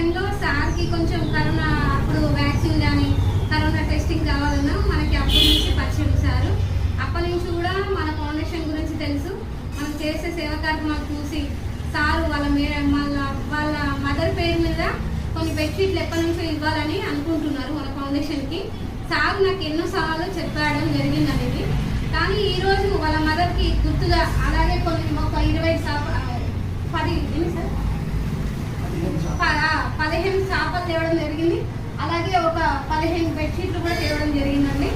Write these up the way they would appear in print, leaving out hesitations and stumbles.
టైంలో సార్కి కొంచెం కరోనా అప్పుడు వ్యాక్సిన్ కానీ కరోనా టెస్టింగ్ కావాలన్నా మనకి అప్పటి నుంచి పరిచయం సారు. అప్పటి నుంచి కూడా మన ఫౌండేషన్ గురించి తెలుసు. మనం చేసే సేవా కార్యక్రమాలు చూసి సారు వాళ్ళ మదర్ పేరు మీద కొన్ని బెడ్షీట్లు ఎప్పటి నుంచో ఇవ్వాలని అనుకుంటున్నారు మన ఫౌండేషన్కి. సార్ నాకు ఎన్నో సవాళ్ళు చెప్పడం జరిగింది అనేది. కానీ ఈరోజు వాళ్ళ మదర్కి గుర్తుగా అలాగే కొన్ని ఒక 15 చేపలు తేవడం జరిగింది. అలాగే ఒక 15 బెడ్షీట్లు కూడా తేవడం జరిగిందండి.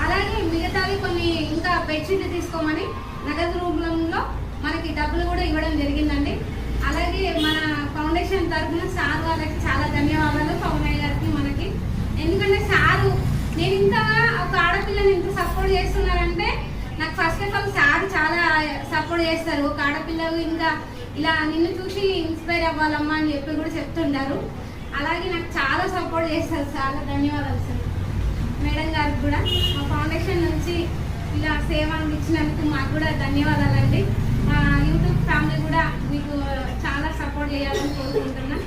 అలాగే మిగతావి కొన్ని ఇంకా బెడ్షీట్లు తీసుకోమని నగదు రూపంలో మనకి డబ్బులు కూడా ఇవ్వడం జరిగిందండి. అలాగే మన ఫౌండేషన్ తరఫున సార్ వాళ్ళకి చాలా ధన్యవాదాలు, పవనయ్య గారికి మనకి. ఎందుకంటే సారు నేను ఇంతగా ఒక ఆడపిల్లని ఇంత సపోర్ట్ చేస్తున్నారంటే నాకు ఫస్ట్ ఆఫ్ ఆల్ సార్ చాలా సపోర్ట్ చేస్తారు. ఒక ఆడపిల్లలు ఇంకా ఇలా నిన్ను చూసి ఇన్స్పైర్ అవ్వాలమ్మా అని చెప్పి కూడా చెప్తుంటారు. అలాగే నాకు చాలా సపోర్ట్ చేస్తారు. చాలా ధన్యవాదాలు సార్. మేడం గారికి కూడా మా ఫౌండేషన్ నుంచి ఇలా సేవలు ఇచ్చినందుకు మాకు కూడా ధన్యవాదాలండి. మా యూట్యూబ్ ఫ్యామిలీ కూడా మీకు చాలా సపోర్ట్ చేయాలని కోరుకుంటున్నాను.